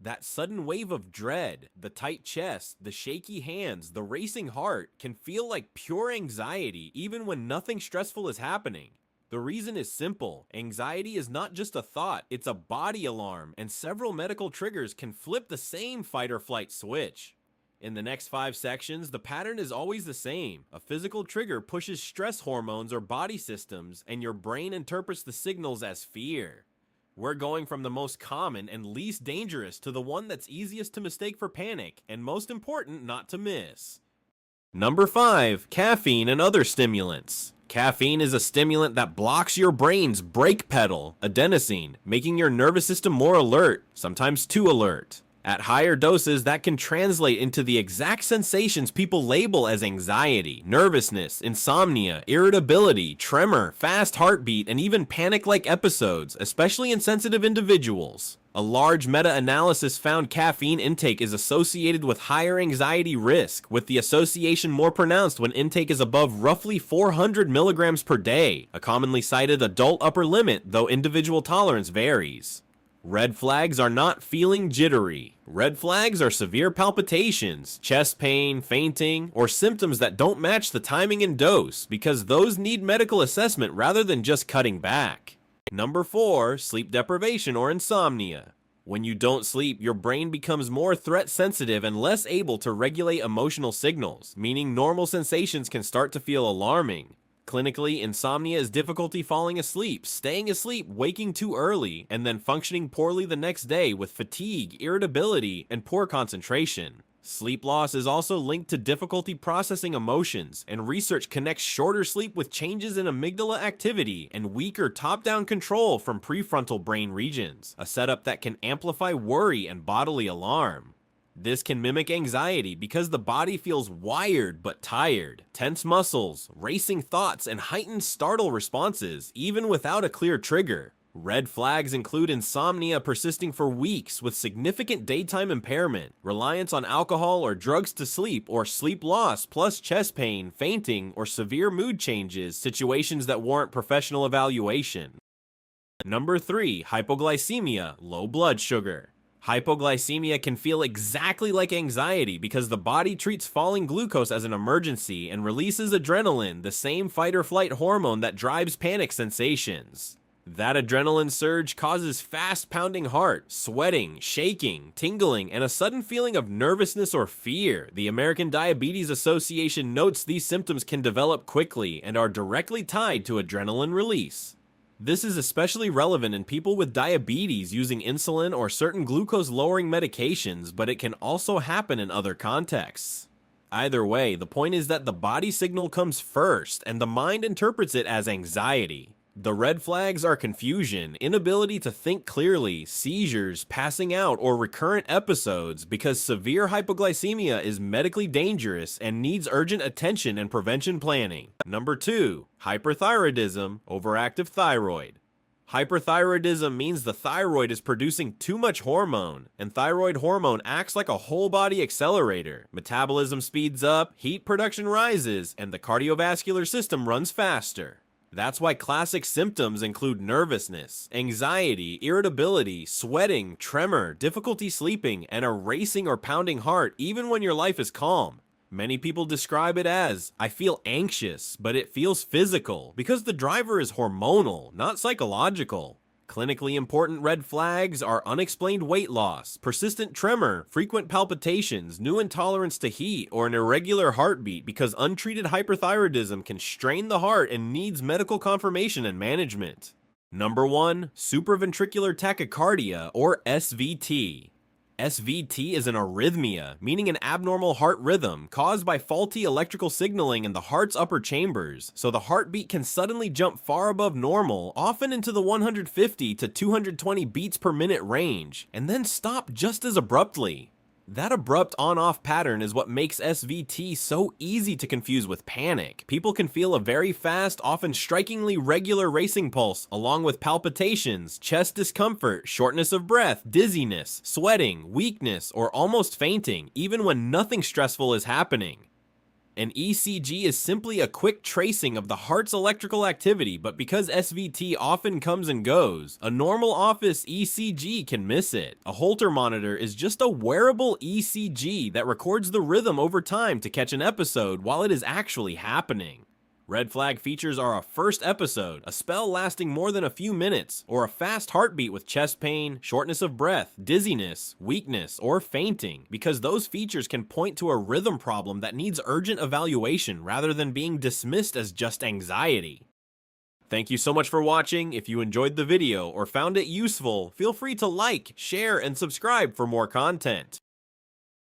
That sudden wave of dread, the tight chest, the shaky hands, the racing heart can feel like pure anxiety even when nothing stressful is happening. The reason is simple. Anxiety is not just a thought, it's a body alarm, and several medical triggers can flip the same fight or flight switch. In the next 5 sections, the pattern is always the same. A physical trigger pushes stress hormones or body systems, and your brain interprets the signals as fear. We're going from the most common and least dangerous to the one that's easiest to mistake for panic, and most important not to miss. Number 5. Caffeine and other stimulants. Caffeine is a stimulant that blocks your brain's brake pedal, adenosine, making your nervous system more alert, sometimes too alert. At higher doses, that can translate into the exact sensations people label as anxiety, nervousness, insomnia, irritability, tremor, fast heartbeat, and even panic-like episodes, especially in sensitive individuals. A large meta-analysis found caffeine intake is associated with higher anxiety risk, with the association more pronounced when intake is above roughly 400 milligrams per day, a commonly cited adult upper limit, though individual tolerance varies. Red flags are not feeling jittery. Red flags are severe palpitations, chest pain, fainting, or symptoms that don't match the timing and dose, because those need medical assessment rather than just cutting back. Number 4, sleep deprivation or insomnia. When you don't sleep, your brain becomes more threat sensitive and less able to regulate emotional signals, meaning normal sensations can start to feel alarming. Clinically, insomnia is difficulty falling asleep, staying asleep, waking too early, and then functioning poorly the next day with fatigue, irritability, and poor concentration. Sleep loss is also linked to difficulty processing emotions, and research connects shorter sleep with changes in amygdala activity and weaker top-down control from prefrontal brain regions, a setup that can amplify worry and bodily alarm. This can mimic anxiety because the body feels wired but tired, tense muscles, racing thoughts, and heightened startle responses, even without a clear trigger. Red flags include insomnia persisting for weeks with significant daytime impairment, reliance on alcohol or drugs to sleep, or sleep loss plus chest pain, fainting, or severe mood changes, situations that warrant professional evaluation. Number 3. Hypoglycemia, low blood sugar. Hypoglycemia can feel exactly like anxiety because the body treats falling glucose as an emergency and releases adrenaline, the same fight or flight hormone that drives panic sensations. That adrenaline surge causes fast pounding heart, sweating, shaking, tingling, and a sudden feeling of nervousness or fear. The American Diabetes Association notes these symptoms can develop quickly and are directly tied to adrenaline release. This is especially relevant in people with diabetes using insulin or certain glucose-lowering medications, but it can also happen in other contexts. Either way, the point is that the body signal comes first, and the mind interprets it as anxiety. The red flags are confusion, inability to think clearly, seizures, passing out, or recurrent episodes because severe hypoglycemia is medically dangerous and needs urgent attention and prevention planning. Number 2, hyperthyroidism, overactive thyroid. Hyperthyroidism means the thyroid is producing too much hormone, and thyroid hormone acts like a whole body accelerator. Metabolism speeds up, heat production rises, and the cardiovascular system runs faster. That's why classic symptoms include nervousness, anxiety, irritability, sweating, tremor, difficulty sleeping, and a racing or pounding heart even when your life is calm. Many people describe it as, I feel anxious, but it feels physical, because the driver is hormonal, not psychological. Clinically important red flags are unexplained weight loss, persistent tremor, frequent palpitations, new intolerance to heat, or an irregular heartbeat because untreated hyperthyroidism can strain the heart and needs medical confirmation and management. Number 1, supraventricular tachycardia or SVT. SVT is an arrhythmia, meaning an abnormal heart rhythm caused by faulty electrical signaling in the heart's upper chambers, so the heartbeat can suddenly jump far above normal, often into the 150 to 220 beats per minute range, and then stop just as abruptly. That abrupt on-off pattern is what makes SVT so easy to confuse with panic. People can feel a very fast, often strikingly regular racing pulse, along with palpitations, chest discomfort, shortness of breath, dizziness, sweating, weakness, or almost fainting, even when nothing stressful is happening. An ECG is simply a quick tracing of the heart's electrical activity, but because SVT often comes and goes, a normal office ECG can miss it. A Holter monitor is just a wearable ECG that records the rhythm over time to catch an episode while it is actually happening. Red flag features are a first episode, a spell lasting more than a few minutes, or a fast heartbeat with chest pain, shortness of breath, dizziness, weakness, or fainting, because those features can point to a rhythm problem that needs urgent evaluation rather than being dismissed as just anxiety. Thank you so much for watching. If you enjoyed the video or found it useful, feel free to like, share, and subscribe for more content.